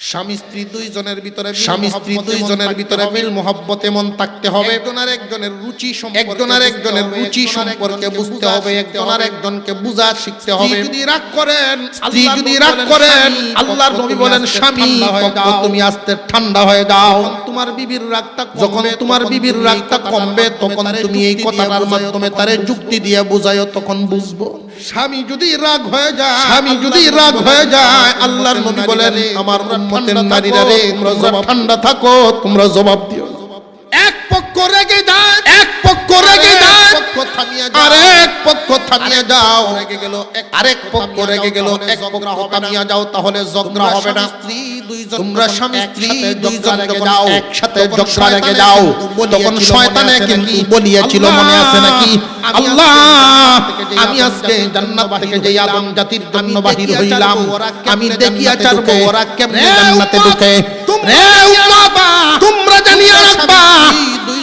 স্বামী স্ত্রী দুইজনের ভিতরে মিল মুহাব্বত এমন থাকতে হবে, একজন আর একজনের রুচি সম্পর্কে বুঝতে হবে, একজন আর একজনকে বুঝা শিখতে হবে। স্ত্রী যদি রাগ করেন আল্লাহর নবী বলেন স্বামী তুমি আস্তে ঠান্ডা হয়ে যাও। যখন তোমার বিবির রাগটা কমবে তখন তুমি এই কথাটার মাধ্যমে তারে যুক্তি দিয়ে বুঝায়ো, তখন বুঝবো। স্বামী যদি রাগ হয়ে যায় আল্লাহর নবী বলেন আমার উম্মতের নারীরা রে তোমরা ঠান্ডা থাকো, তোমরা জবাব দিও। এক পক্ষ রেগে যায় আরেক পক্ষ থামিয়ে যাও, আরেক পক্ষ রেগে গেল এক পক্ষ থামিয়ে যাও, তাহলে ঝগড়া হবে না। তোমরা স্বামী স্ত্রী দুইজন যখন একসাথে ঝগড়া লেগে যাও তখন শয়তানে কিন্তু বলিয়েছিল, মনে আছে নাকি? আল্লাহ আমি আজকে জান্নাত থেকে যে আদম জাতির জন্য বাহির হইলাম আমি দেখিয়া ছাড়বো ওরা কেমনে জান্নাতে ঢুকে। তোমরা জানিয়া রাখবা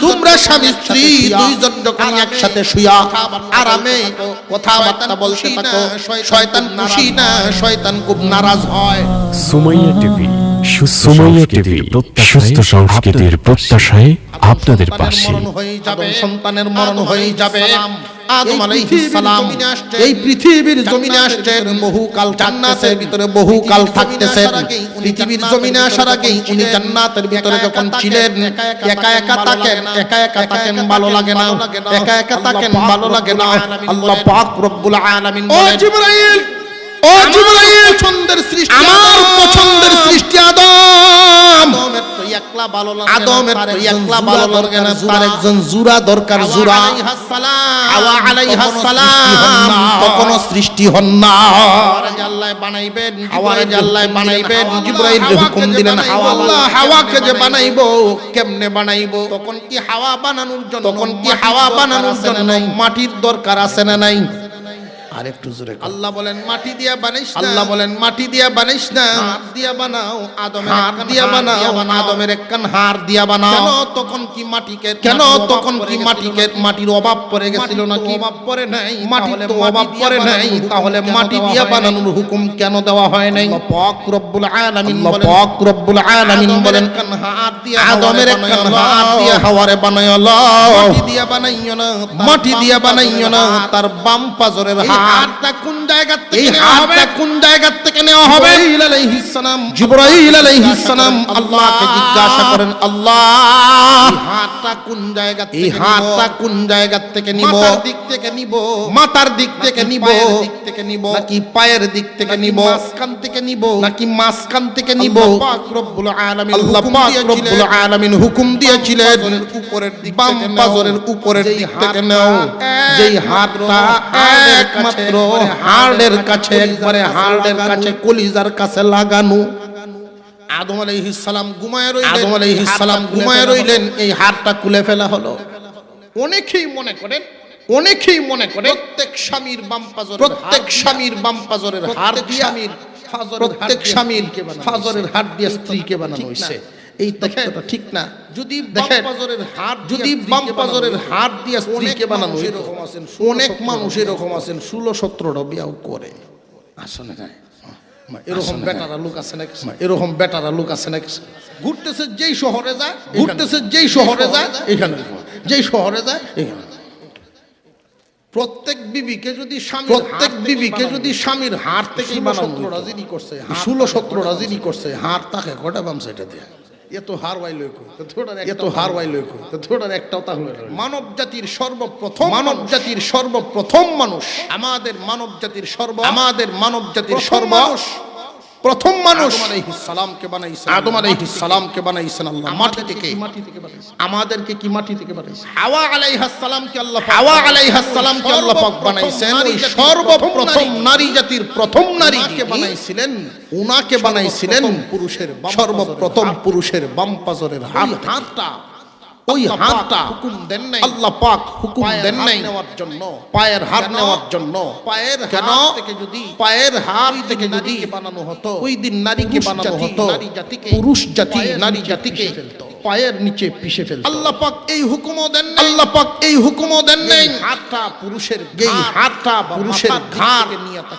তোমরা স্বামী স্ত্রী দুইজন যখন একসাথে শুয়া আরামে কথাবার্তা বলতে থাকো, শয়তান খুশি না, শয়তান খুব নারাজ হয়। সুমাইয়া টিভি, সুস্থ সংস্কৃতির প্রত্যাশায় আপনাদের পাশে। সন্তানের মরণ হয়ে যাবে। আদম আলাইহিস সালাম এই পৃথিবীর জমিনে আসছেন বহুকাল, জান্নাতের ভিতরে বহুকাল থাকতেছেন। পৃথিবীর জমিনে আসার আগেই উনি জান্নাতের ভিতরে যখন ছিলেন একা একা থাকেন ভালো লাগে না, একা একা থাকেন ভালো লাগে না। আল্লাহ পাক রব্বুল আলামিন বলেন, ও জিবরাইল পছন্দের সৃষ্টি, আমার পছন্দের সৃষ্টি আদমের তো একলা ভালো লাগে না, তার একজন জুরা দরকার। জুরা হাওয়া আলাইহিস সালাম তখনও সৃষ্টি হন না। আল্লাহ বানাইবেন, আল্লাহ বানাইবেন, জিবরাইল হুকুম দিলেন হাওয়াকে যে বানাইবো কেমনে বানাইবো? তখন কি হাওয়া বানানোর জন্য মাটির দরকার আছে না নাই? আরেকটু জোরে আল্লাহ বলেন মাটি দিয়া বানাইস না, আল্লাহ বলেন মাটি দিয়া বানাইস না, হাত দিয়া বানাও, আদমের হাত দিয়া বানাও, আদমের একখান হাড় দিয়া বানাও। কেন তখন কি মাটির অভাব পড়ে গেছিল নাকি? অভাব পড়ে নাই, মাটির তো অভাব পড়ে নাই, তাহলে মাটি দিয়া বানানোর হুকুম কেন দেওয়া হয় নাই? পাক রব্বুল আলামিন বলেন একখান হাত দিয়া আদমের একখান হাত দিয়া হাওয়ারে বানাইও, মাটি দিয়া বানাইও না, তার বাম পাজরের হাতটা কোন জায়গা থেকে নেওয়া হবে? জিবরাইল আলাইহিস সালাম আল্লাহকে জিজ্ঞাসা করেন, আল্লাহ হাতটা কোন জায়গা থেকে নিব? মাথার দিক থেকে নিব নাকি পায়ের দিক থেকে নিব? মাঝখান থেকে নিব? পাক রব্বুল আলামিন হুকুম দিয়েছিলেন উপরের দিক, বাম পাজরের উপরের দিক থেকে নাও। যেই হাতটা একমাত্র হাড়ের কাছে, একবারে হাড়ের কাছে, কলিজার কাছে লাগানো। আদম আলাইহিস সালাম ঘুমায় রইলেন, এই হাড়টা খুলে ফেলা হলো। অনেকেই মনে করে প্রত্যেক স্বামীর বাম পাজরের হাড় দিয়ে প্রত্যেক স্বামীর পাজরের হাড় দিয়ে স্ত্রীকে বানানো হয়েছে। এই তথ্যটা ঠিক না। যদি বাম পাজরের হাড় দিয়ে স্ত্রীকে বানানো, অনেক মানুষ এরকম আছেন 16-17টা বিয়াও করে। আসলে না এরকম বেটারা লোক আছে নাকি? ঘুরতেছে যেই শহরে যায় এখানে, যেই শহরে যায় এখানে। প্রত্যেক বিবিকে যদি স্বামীর হাড় থেকে 16-17টা জিনি করছে, হাড় তাকে কটা বাম সাইডে দেয়। এত হার ওয়াইল একটাও তাহলে মানব জাতির সর্বপ্রথম মানুষ, আমাদের মানব জাতির প্রথম মানুষ আদম আলাইহিস সালামকে বানাইছেন আল্লাহ মাটি থেকে। আমাদেরকে কি মাটি থেকে বানাইছেন? হাওয়া আলাইহিস সালামকে আল্লাহ পাক বানাইছেন। ওই সর্বপ্রথম নারী জাতির প্রথম নারীকে বানাইছিলেন, উনাকে বানাইছিলেন সর্বপ্রথম পুরুষের বাম পাজরের হাতটা। ওই হাতটা হুকুম দেন নাই আল্লাহ পাক, হুকুম দেন নাই নেওয়ার জন্য, পায়ের হাড় নেওয়ার জন্য। পায়ের হাড় থেকে যদি বানানো হতো, ওই দিন নারীকে বানানো হতো, পুরুষ জাতি নারী জাতিকে ফেলতো। পায়ের নিচে পিষে ফেলতে। আল্লাহ পাক এই হুকুমও দেন, আল্লাহ পাক এই হুকুমও দেন নেই হাতটা পুরুষের, এই হাতটা পুরুষের ঘাড়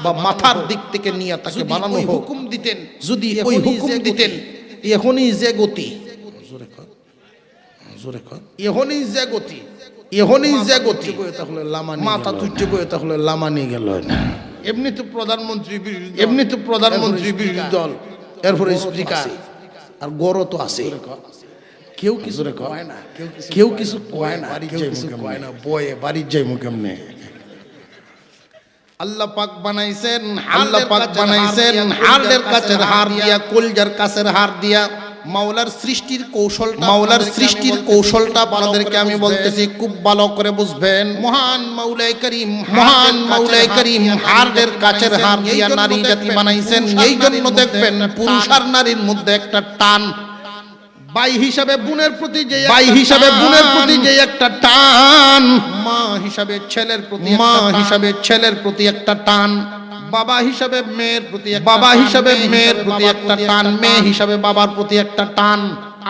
বা মাথার দিক থেকে নিয়ে তাকে বানানো হোক। হুকুম দিতেন, যদি ওই হুকুম দিতেন, এখনই যে গতি, এখনই যে গতি, এখনই যে গতি, তাহলে লামানি মাথা তুচ্ছ বয়ে তাহলে লামানি গেল না। এমনি তো প্রধানমন্ত্রী, এমনি তো প্রধানমন্ত্রী বিরোধী দল, এরপরে স্পিকার আর গড় তো আছে। কেউ কিছু কয় না, কেউ কিছু কয় না, কেউ কিছু কয় না, বয়ে বাড়ির যাই মুখেমনে। আল্লাহ পাক বানাইছেন, আল্লাহ পাক বানাইছেন হাড়ের কাছের হাড় দিয়া, কলজার কাছের হাড় দিয়া। মাওলার সৃষ্টির কৌশলটা, মাওলার সৃষ্টির কৌশলটা আপনাদেরকে আমি বলতেছি, খুব ভালো করে বুঝবেন। মহান মাওলাই করিম, মহান মাওলাই করিম হাড়ের কাছের হাড় দিয়া নারী জাতি বানাইছেন। এই জন্য দেখবেন পুরুষ আর নারীর মধ্যে একটা টান, ভাই হিসাবে বোনের প্রতি যে, ভাই হিসাবে বোনের প্রতি যে একটা টান, মা হিসাবে ছেলের প্রতি, মা হিসাবে ছেলের প্রতি একটা টান, বাবা হিসাবে মেয়ের প্রতি, বাবা হিসাবে মেয়ের প্রতি একটা টান, মেয়ে হিসাবে বাবার প্রতি একটা টান।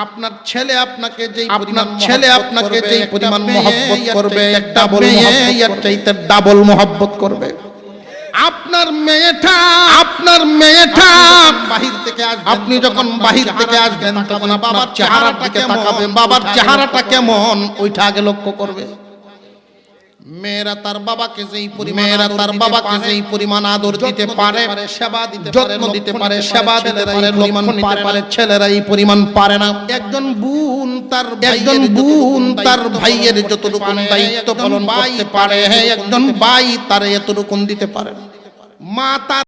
আপনার ছেলে আপনাকে যেই, আপনার ছেলে আপনাকে যেই পরিমাণ মহব্বত করবে, একটা মেয়ে এর চাইতে ডাবল মহব্বত করবে। আপনার মেয়েটা, আপনার মেয়েটা বাহির থেকে আসবে, আপনি যখন বাহির থেকে আসবেন তখন বাবার চেহারার দিকে তাকাবে, বাবার চেহারাটা কেমন ওইটা আগে লক্ষ্য করবে। মেয়েরা তার বাবাকে যেই পরিমাণ, মেয়েরা তার বাবাকে যেই পরিমাণ আদর দিতে পারে, সেবা দিতে পারে, যত্ন দিতে পারে, সেবা দিতে পারে, পরিমাণ পারে, ছেলেরা এই পরিমাণ পারে না। একজন বোন তার, একজন বোন তার ভাইয়ের যতটুকু দায়িত্ব পালন করতে পারে, একজন ভাই তার এতটুকু দিতে পারে। মা তার